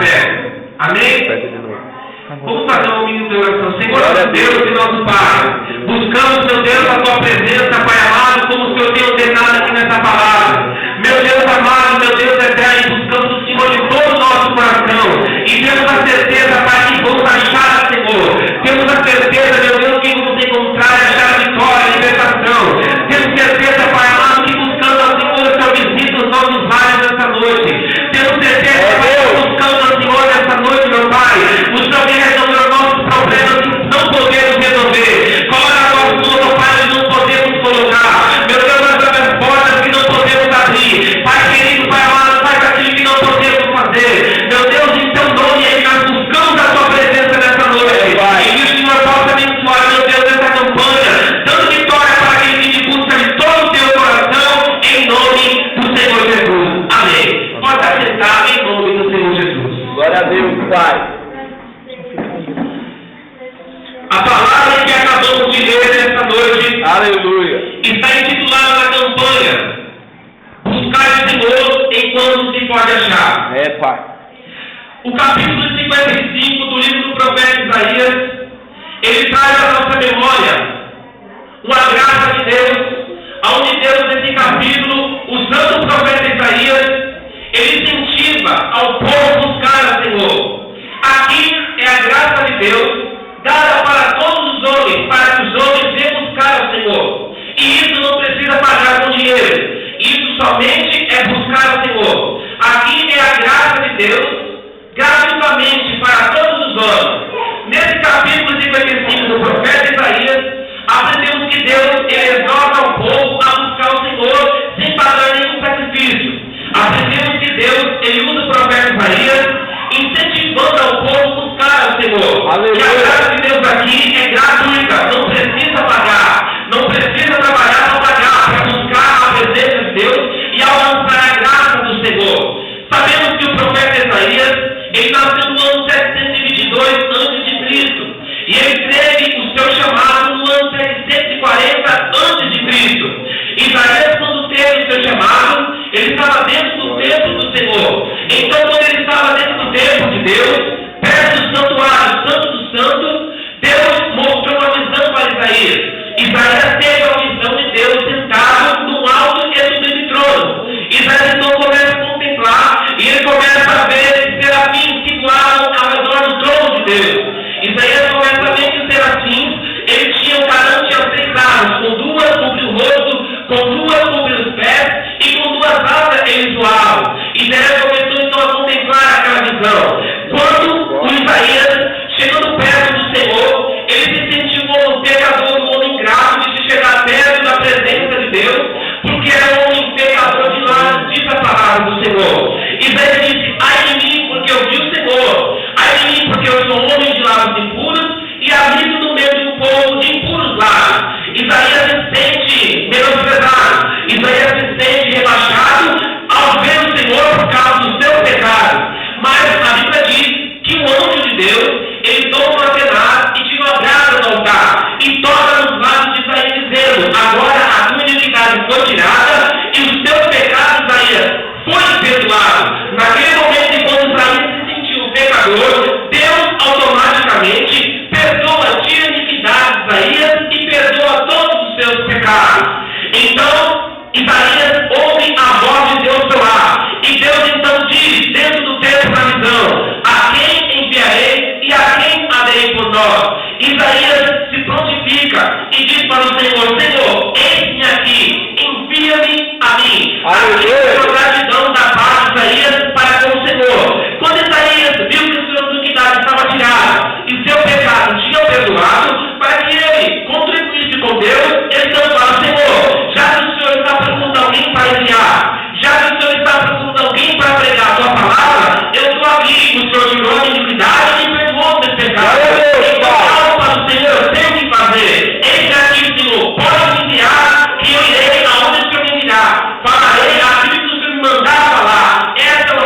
pé. Amém? Vamos fazer um minuto de oração. Senhor Deus e nosso Pai, buscamos, meu Deus, a Tua presença, Pai amado, como o Senhor tem ordenado aqui nessa palavra. Meu Deus amado, meu Deus eterno, buscamos o Senhor de todo o nosso coração. E temos a certeza, Pai, que vamos achar, Senhor. Temos a certeza, meu Deus, que vamos encontrar e achar a vitória, a libertação. Temos certeza, Pai amado, que buscando ao Senhor, o Senhor visita os nossos vales nessa noite. Temos certeza, Pai, que buscando ao Senhor nessa noite, meu Pai, o Senhor vem resolver os nossos problemas que não podemos resolver. Coloca a tua mão, Pai, nós não podemos colocar. Meu Deus, nós abrimos portas que não podemos abrir. Pai querido, Pai amado, faz aquilo que não podemos fazer. Meu Deus, em teu nome, nós buscamos a tua presença nessa noite. E que o Senhor possa abençoar, meu Deus, essa campanha, dando vitória para aquele que te busca de todo o teu coração, em nome do Senhor Jesus. Amém. Pode aceitar em nome do Senhor Jesus. Glória a Deus, Pai. A palavra que acabamos de ler nesta noite, aleluia, está intitulada na campanha Buscar o Senhor enquanto se pode achar. É, Pai. O capítulo 55 do livro do profeta Isaías, ele traz à nossa memória uma graça de Deus, onde Deus, nesse capítulo, usando o profeta Isaías, ele incentiva ao povo buscar o Senhor. Aqui é a graça de Deus dada para todos os homens, para que os homens venham buscar o Senhor. E isso não precisa pagar com dinheiro. Isso somente é buscar o Senhor. Aqui é a graça de Deus gratuitamente para todos os homens. Nesse capítulo 55 do profeta Isaías, aprendemos que Deus exorta ao povo a buscar o Senhor sem pagar nenhum sacrifício. Aprendemos que Deus ele usa o profeta Isaías incentivando ao povo a buscar o Senhor. Aleluia. E a graça de Deus aqui é gratuita, não precisa pagar, não precisa trabalhar para pagar, para buscar a presença de Deus e alcançar a graça do Senhor. Sabemos que o profeta Isaías, ele nasceu no ano 722 a.C. e ele teve o seu chamado no ano 740 a.C. Isaías, quando teve o seu chamado, ele estava dentro do templo do Senhor. Então, quando ele estava dentro do templo de Deus, perto do santuário santo do santo, Deus mostrou uma visão para Isaías. Isaías teve a visão de Deus sentado no alto e sublime trono. Isaías então começa a contemplar e ele começa a ver serafins que voavam ao redor do trono de Deus. Isaías começa a ver que os serafins, eles tinham cada um tinha 6 asas, com 2 sobre o rosto, com 2 sobre os pés e com 2 asas eles voavam. Isaías começou então a contemplar aquela visão. Quando o Isaías, chegando perto do Senhor, ele se sentiu como um pecador, um homem ingrato de se chegar perto da presença de Deus, porque era um homem pecador de lá, diz a palavra do Senhor. Isaías disse: ai de mim, porque eu vi o Senhor, ai de mim, porque eu sou homem de lábios impuros e habito no meio de um povo de impuros lábios. Isaías se sente menosprezado, Isaías se sente rebaixado ao ver o Senhor por causa do seu pecado. Mas a Bíblia diz que o anjo de Deus, ele toma uma tenaz e tira uma brasa do altar e toca nos lábios de Isaías dizendo: agora a tua iniquidade foi tirada e os teus pecados, Isaías, foi perdoado. Naquele momento, quando Isaías se sentiu pecador, Deus automaticamente perdoa, tira a iniquidade de Isaías e perdoa todos os seus pecados. Então, Isaías ouve a voz de Deus soar. E Deus então diz, dentro do texto da visão: a quem enviarei e a quem haverei por nós? Isaías se prontifica e diz para o Senhor: Senhor, eis-me aqui, envia-me a mim. Aqui é a gratidão da parte de Isaías para com o Senhor. Quando Isaías viu que a sua iniquidade estava tirada e seu pecado tinha perdoado, para que ele contribuísse com Deus, ele então fala: Senhor, já que o Senhor está procurando alguém para enviar, já que o Senhor está procurando alguém para pregar a tua palavra, eu estou aqui. O Senhor tirou a minha iniquidade e me perdoou meus pecados. Então falo para o Senhor, eu tenho o que fazer. Eis aqui, Senhor, pode me enviar, que eu irei aonde o Senhor me enviar. Falarei aquilo que o Senhor me mandar falar. Essa é uma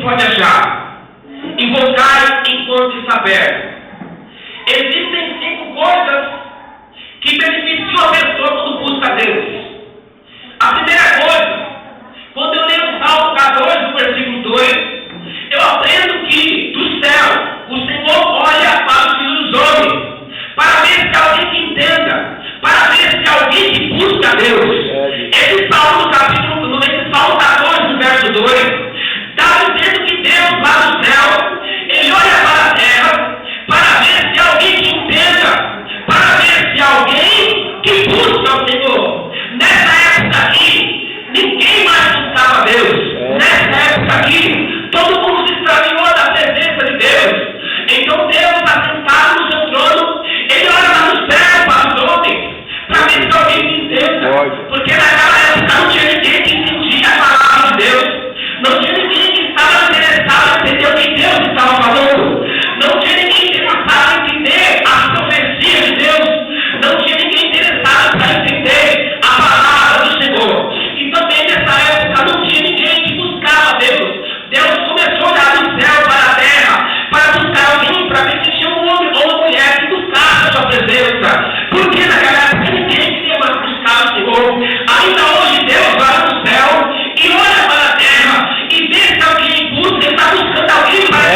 pode achar. Invocar enquanto está perto. Existem 5 coisas que beneficiam a pessoa quando busca a Deus. A primeira coisa, quando eu leio o Salmo 14, versículo 2, eu aprendo que do céu o Senhor olha para os filhos dos homens, para ver se alguém que entenda, para ver se alguém que busca a Deus. Esse Salmo, nesse Salmo 14, verso 2, está dizendo que Deus lá no céu, Ele olha para a terra, para ver se alguém que entenda, para ver se alguém que busca o Senhor. Nessa época aqui, ninguém mais buscava a Deus. Nessa época aqui, todo mundo se extraviou da presença de Deus. Então Deus está sentado no seu trono, Ele olha lá no céu para os homens, para ver se alguém que entenda. Porque naquela época não tinha ninguém que entendia a palavra de Deus. Não tinha ninguém que estava interessado em entender o que Deus estava falando. Não tinha ninguém interessado em entender as profecias de Deus. Não tinha ninguém interessado para entender a palavra do Senhor. E também nessa época não tinha ninguém que buscava Deus. Deus começou a olhar do céu para a terra, para buscar alguém, para ver se tinha um homem ou uma mulher que buscasse a sua presença. Porque naquela época ninguém queria mais buscar o Senhor. Ainda hoje Deus vai no céu e olha para a terra e vê se alguém busca, está buscando alguém para a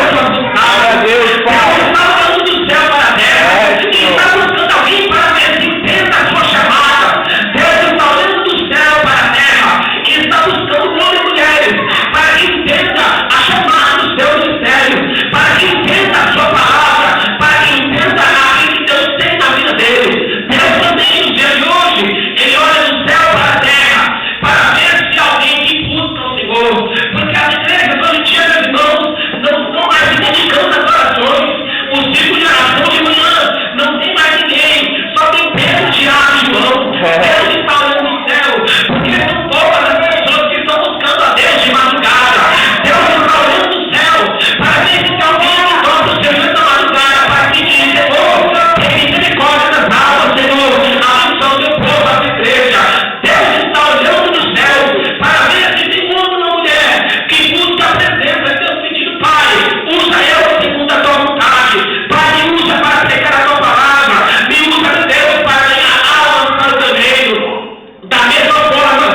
sua vontade. Deus está olhando do céu para a terra e está buscando alguém para ver se entenda a sua chamada. Deus está olhando do céu para a terra e está buscando homens e mulheres para que entenda a chamada do seu ministério, para que entenda a sua palavra, para que entenda aquilo que Deus tem na vida deles. Deus também, no dia de hoje, Ele olha do céu para a terra para ver se alguém que busca o Senhor. Porque as igrejas hoje em dia, meus irmãos, não estão mais se dedicando às orações. Os ciclos de oração de manhã não tem mais ninguém, só tem Pedro, Tiago e João. Deus está olhando do céu, porque são poucas as pessoas que estão buscando a Deus de madrugada. Deus está olhando do céu para ver se tem alguém que toca o Senhor na madrugada para pedir: Senhor, tem misericórdia das almas, Senhor, abençoa o teu povo, a tua igreja. Deus está olhando do céu para ver se tem um homem ou uma mulher que busca a presença de Deus, pedindo: Pai, usa eu segundo a tua vontade. Pai, me usa para pregar a tua palavra. Me usa, Deus, para ganhar almas para o teu reino. Da mesma forma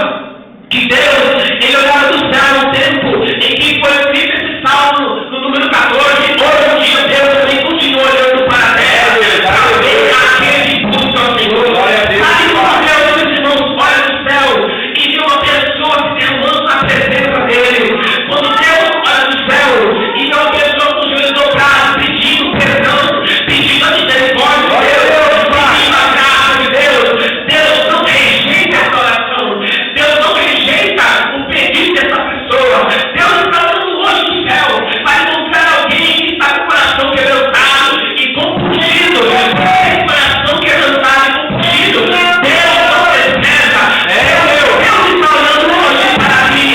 que Deus, Ele olhava do céu no tempo em que foi escrito esse salmo, no número 14, hoje em dia Deus também continua olhando para a terra, para ver aquele que busca o Senhor. Sabe como Deus, meus irmãos, olha do céu e vê uma pessoa se derramando na presença dele? Quando Deus olha do céu e vê uma pessoa com os joelhos dobrados, pedindo perdão, pedindo a misericórdia de Deus, pedindo a graça de Deus, Deus não rejeita essa oração. Deus não rejeita o pedido dessa pessoa. Deus está olhando hoje do céu para encontrar alguém que está com o coração quebrantado e compungido. Esse coração quebrantado e compungido, Deus não despreza. Deus está olhando hoje para ti.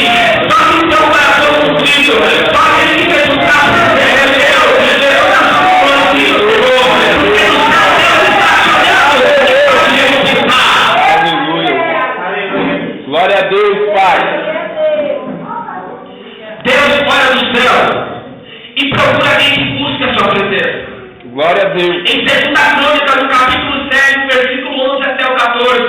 Só que o teu coração compungido, só aquele que quer buscar a presença de Deus, Deus está só compungido, Senhor. Porque no céu Deus está te olhando onde você está. Aleluia. Glória a Deus, Pai. Deus olha do céu e procura alguém que busque a sua presença. Glória a Deus. Em 2 Crônicas, no capítulo 7, versículo 11 até o 14,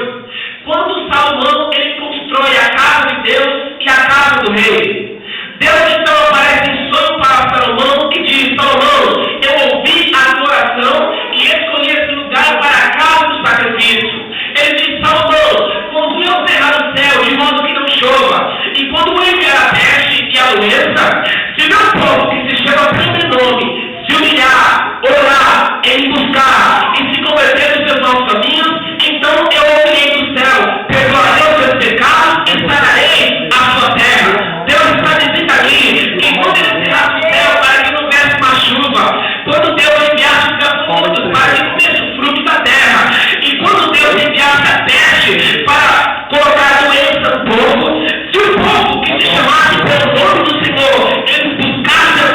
quando Salomão ele constrói a casa de Deus e a casa do rei, Deus então aparece em sonho para Salomão e diz: Salomão, eu ouvi a tua oração e escolhi esse lugar para a casa do sacrifício. Ele diz: Salomão, quando eu cerrar o céu de modo que não chova, e quando eu enviar a peste e a doença, se meu povo que se chama pelo meu nome se humilhar, orar, em buscar e se converter dos seus maus caminhos, então eu ouvirei do céu, perdoarei os seus pecados e sararei a sua terra. Deus está dizendo aqui que quando ele cerrasse o céu para que não houvesse uma chuva, quando Deus enviasse os gafanhotos para que comesse o fruto da terra, e quando Deus enviasse a peste para colocar doença no povo, se o povo que se chamasse pelo nome do Senhor, ele buscasse a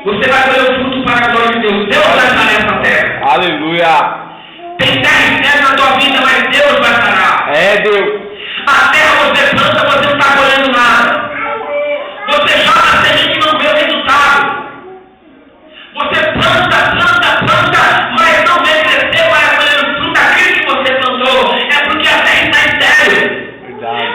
Você vai colher o fruto para a glória de Deus. Deus vai estar nessa terra. Aleluia. Tem terra externa na tua vida, mas Deus vai estar. É Deus. A terra você planta, você não está colhendo nada. Você joga a semente e não vê o resultado. Você planta, mas não vê crescer, vai colher o fruto daquilo que você plantou. É porque a terra está estéril.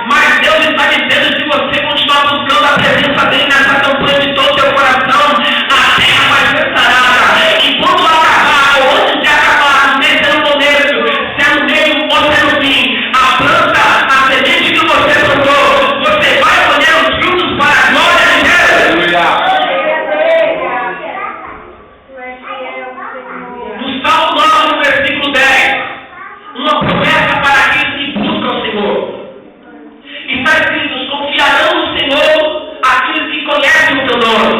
Mas Deus está dizendo, se você continuar buscando a presença dele nessa campanha de todo o teu coração, a terra vai ser sarada. E quando acabar, ou antes de acabar, não sei se é no começo, se é no meio ou se é no fim, a planta, a semente que você plantou, você vai colher os frutos para a glória de Deus. No Salmo 9, no versículo 10, uma promessa para aqueles que buscam o Senhor. Está escrito: confiarão no Senhor aqueles que conhecem o teu nome,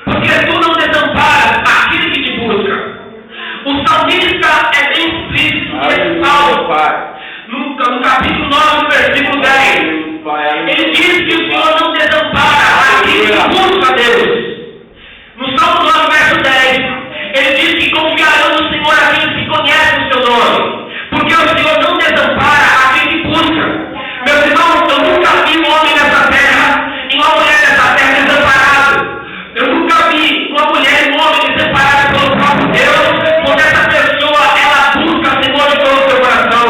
porque tu não desamparas aquele que te busca. O salmista é bem explícito nesse salmo, no capítulo 9, no versículo 10. Ele diz que o Senhor não desampara aquele que busca a Deus. No Salmo 9, verso 10, ele diz que confiarão no Senhor aqueles que conhecem o seu nome, porque o Senhor não desampara aquele que busca. Meus irmãos, eu nunca vi um homem nessa terra e uma mulher nessa terra desamparado. Eu nunca vi uma mulher e um homem desamparado pelo próprio Deus, porque essa pessoa, ela busca o Senhor de todo o seu coração.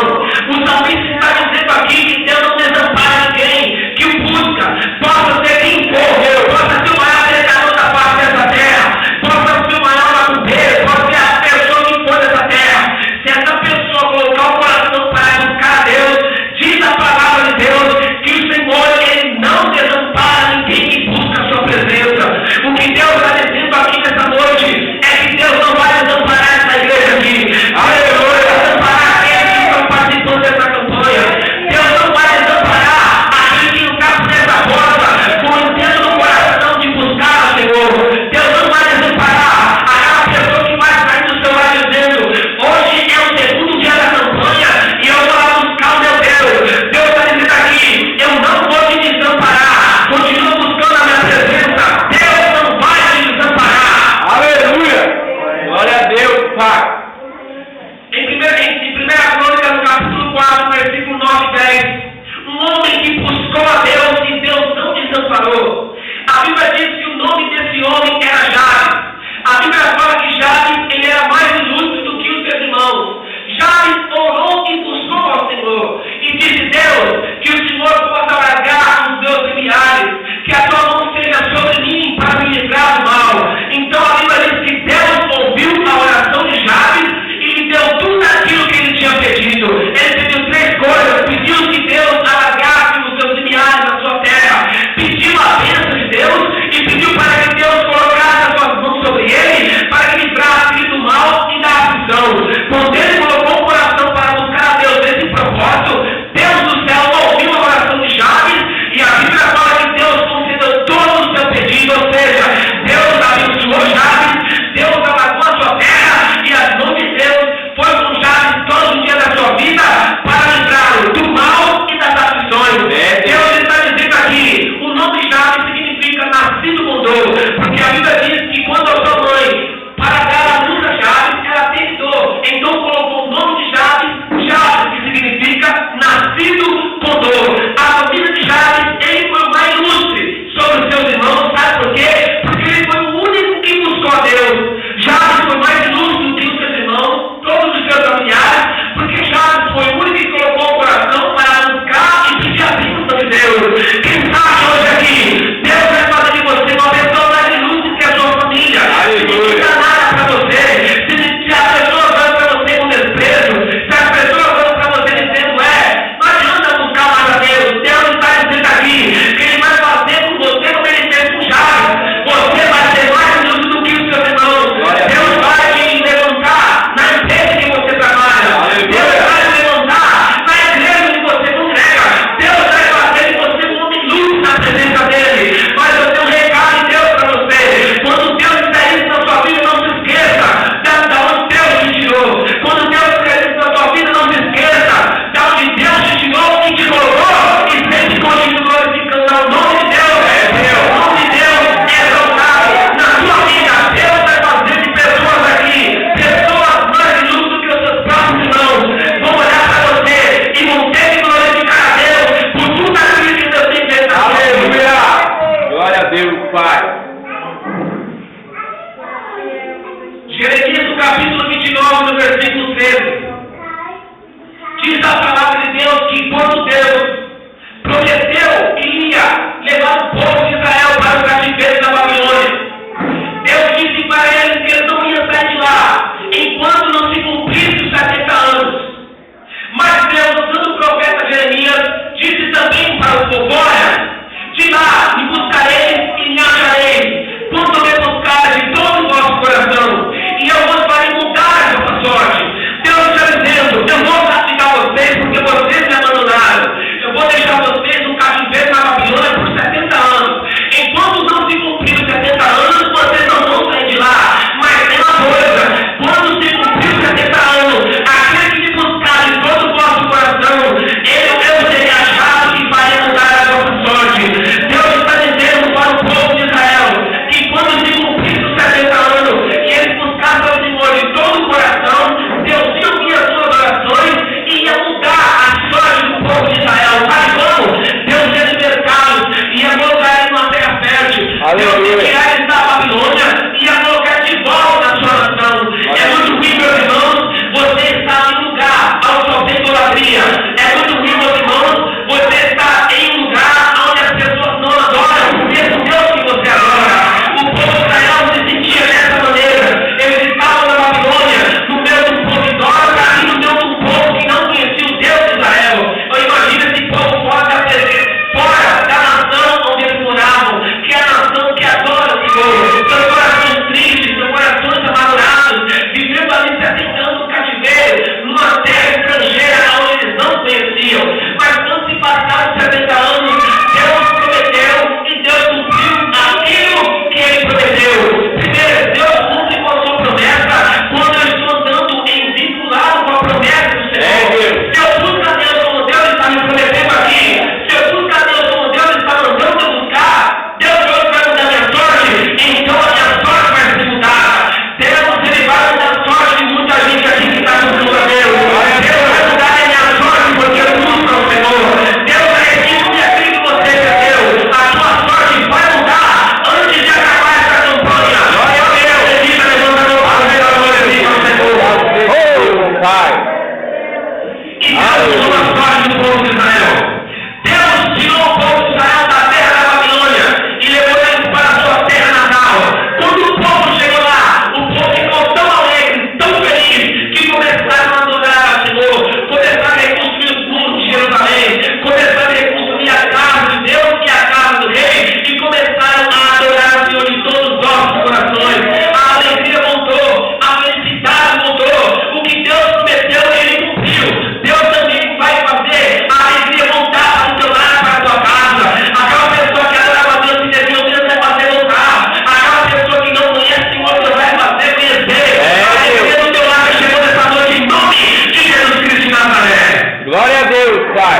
O salmista está dizendo aqui que Deus não desampara ninguém que o busca. Possa ser quem for, possa ser o maior pecador da face dessa terra, possa ser o maior macumbeiro, pode ser a pessoa que for dessa terra. Se essa pessoa colocar o coração para buscar a Deus, diz a palavra de Deus que o Senhor, ele não desampara ninguém que busca a sua presença. O que Deus está dizendo aqui nessa noite é que Deus não vai desamparar essa igreja aqui. Aleluia! Desamparar aqueles que estão participando dessa campanha. Deus não vai desamparar aquele que não está por essa porta com o intento no coração de buscar o Senhor. Deus não vai desamparar aquela pessoa que vai sair do seu lar dizendo: hoje é o segundo dia da campanha e eu vou lá buscar o meu Deus. Deus está dizendo aqui: eu não vou te desamparar, continua buscando a minha presença. Deus não vai te desamparar. Aleluia. Glória a Deus, Pai. Em 1 Crônica, no capítulo 4, versículo 9 e 10, um homem que buscou a Deus e Deus não desamparou. A Bíblia diz que o nome desse homem era Jabes. A Bíblia fala que Jabes, ele era mais ilustre do que os seus irmãos. Jabes orou e buscou ao Senhor e disse: Deus, que o Senhor possa largar os meus familiares, que a tua mão seja sobre mim para me livrar do mal. Então a Bíblia diz que Deus ouviu a oração de Jabes e lhe deu tudo aquilo que ele tinha pedido. Ele pediu 3 coisas: pediu que Deus alargasse os seus limiares na sua terra, pediu a bênção de Deus e pediu para que Deus colocasse as suas mãos sobre ele, para que livrasse ele do mal e da aflição. Quando ele colocou o coração para buscar a Deus nesse propósito, Deus do céu ouviu a oração de Jabes e a Bíblia fala que Deus concedeu todo o seu pedido, ou seja, Deus abençoou Jabes, Deus alargou a sua terra e as mãos de Deus foi com Jabes todos os dias da sua vida para livrá-lo do mal e das aflições. Deus está dizendo aqui, o nome Jabes significa nascido bondoso, porque a Bíblia diz que quando a sua mãe, para dar a luz a Jabes, ela tentou, então colocou o nome de Jabes, Jabes, que significa nascido com dor. A família de Jabes, ele foi o mais ilustre sobre os seus irmãos, sabe por quê? Porque ele foi o único que buscou a Deus. Jabes foi mais ilustre do que os seus irmãos, todos os seus familiares, porque Jabes foi o único que colocou o coração para buscar e pedir a bênção de Deus. Quem sabe hoje aqui, Deus vai fazer de você uma pessoa mais ilustre que a sua Jeremias, no capítulo 29, no versículo 13. Diz a palavra de Deus que quando Deus prometeu que ia levar o povo de Israel para o cativeiro da Babilônia, Deus disse para eles que eles não iam sair de lá enquanto não se cumprisse os 70 anos. Mas Deus, usando o profeta Jeremias, disse também para o povo: olha, de lá me buscareis e me achareis, quando me buscareis de todo o vosso coração, e eu vos farei mudar a vossa sorte. Deus está dizendo: eu vou castigar vocês porque vocês me abandonaram. Eu vou deixar vocês no cativeiro na Babilônia por 70 anos. Enquanto não se cumprir os 70 anos, vocês não vão sair de lá. Mas tem uma coisa: quando se cumprir os 70 anos, aquele que me buscar de todo o vosso coração, eu serei achado e farei mudar a vossa sorte. Deus está dizendo para o povo de Israel que quando se cumprir os 70 anos e eles buscassem ao Senhor de todo o coração, Deus ia ouvir as suas orações e ia mudar a sorte do povo de Israel. Sabe como? Deus ia libertá-los, ia colocar eles numa terra fértil. Deus ia tirar eles da Babilônia e ia colocar de volta a sua nação. É muito ruim, meus irmãos, você está em um lugar onde só tem idolatria. É muito ruim, meus irmãos, você está em um lugar onde as pessoas não adoram o mesmo Deus que você adora. O povo de Israel se sentia dessa maneira. Eles estavam na Babilônia, no meio de um povo idólatra e no meio de um povo que não conhecia o Deus de Israel. Eu imagino esse povo fora da nação onde eles moravam, que é a nação que adora o Senhor. Seus corações tristes, seus corações amargurados, vivendo ali 70 anos no cativeiro, numa terra estrangeira onde eles não conheciam. Mas quando se passaram 70 anos, Deus prometeu e Deus cumpriu aquilo que Ele prometeu. Primeiro, Deus cumpre com a sua promessa quando eu estou andando em vinculado com a promessa do Senhor. Se eu busco a Deus como Deus está me prometendo aqui, se eu busco a Deus como Deus está mandando eu buscar, Deus hoje vai mudar minha sorte, então a minha sorte vai ser mudada. Deus, Ele vai mudar a sorte de muita gente aqui que está buscando a Deus. Deus vai mudar a minha sorte porque eu busco ao Senhor. Deus vai restituir aquilo que você perdeu. A sua sorte vai mudar antes de acabar essa campanha. Glória a Deus. Acredita, levanta a mão para ver a glória de Deus, Senhor. Oh, Pai. E Deus tirou a sorte do povo de Israel. Deus tirou o povo de Israel da terra da Babilônia e levou eles para a sua terra natal. Quando o povo chegou lá, o povo ficou tão alegre, tão feliz, que começaram a adorar ao Senhor, começaram a reconstruir os muros de Jerusalém, começaram a reconstruir a casa de Deus e a casa do rei, e começaram a adorar o Senhor de todos os nossos corações. A alegria voltou, a felicidade voltou. O que Deus prometeu, Ele cumpriu. Deus também vai fazer a alegria voltar para o teu lar, para a tua casa. Aquela pessoa que adorava Deus e serviu Deus vai fazer voltar. Aquela pessoa que não conhece o Senhor, Deus vai fazer conhecer. A alegria do teu lar chegou nessa noite em nome de Jesus Cristo de Nazaré. Glória a Deus, Pai.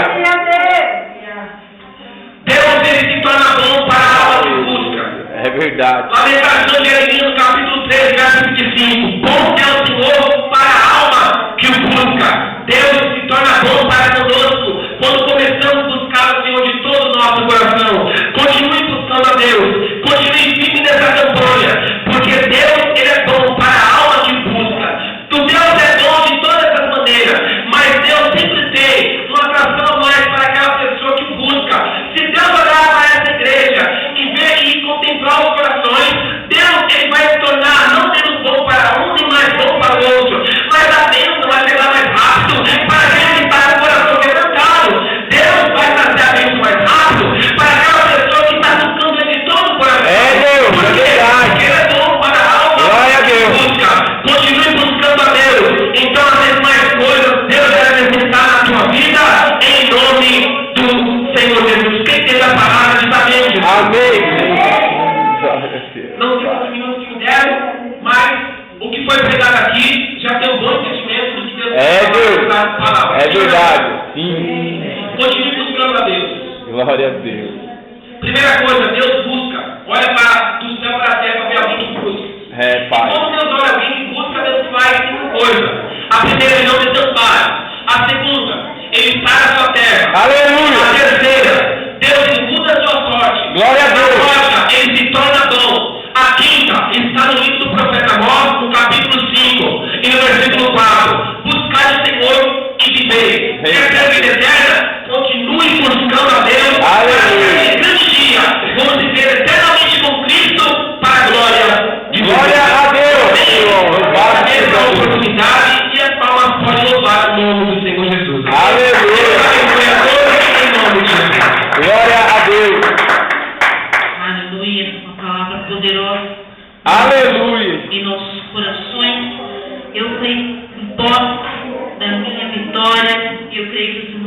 Deus, Ele se torna bom para a alma que busca. É verdade. Lamentação de Jeremias, no capítulo 3, verso 25. Bom é o Senhor para a alma que o busca. Deus se torna bom para conosco quando começamos a buscar o Senhor de todo o nosso coração. Continue buscando a Deus. Continue firme nessa campanha. Porque Deus, Ele é bom para a alma que o busca. O Deus é bom de todas as maneiras. Mas Deus sempre tem uma atração mais para aquela pessoa que o busca. Se Deus olhar para essa igreja e ver e contemplar os corações, Deus, Ele vai se tornar não menos bom para um nem mais bom para o outro, mas a bênção vai chegar mais rápido para aquele que está com o coração quebrantado. Deus vai trazer a bênção mais rápido para aquela pessoa que está buscando Ele de todo o coração. Deus, porque Ele é bom para a alma que busca. Continue buscando a Deus. Então, às vezes, mais coisas Deus vai apresentar na tua vida em nome do Senhor Jesus. Quem teve a palavra diz amém, Jesus. Amém. Não sei quantos minutos que me deram, mas o que foi pregado aqui já tem um bom entendimento do que Deus Deus. palavra. É verdade. Sim. Continue buscando a Deus. Glória a Deus. Primeira coisa, Deus busca. Olha para do céu para a terra para ver alguém que busca. Pai. Quando Deus olha alguém que busca, Deus faz cinco coisas. A primeira, Ele não desampara. A segunda, Ele sai da sua terra. Aleluia. A terceira, Deus Ele muda a sua sorte. Glória a Deus. A quarta, Ele se torna bom. A quinta está no livro do profeta Amós, no capítulo oportunidade e as palmas podem louvar o nome do Senhor Jesus. Aleluia. Aleluia a todos em nome de Jesus. Glória a Deus. Aleluia, uma palavra poderosa Aleluia. em nossos corações. Eu creio em posse da minha vitória. Eu creio que o Senhor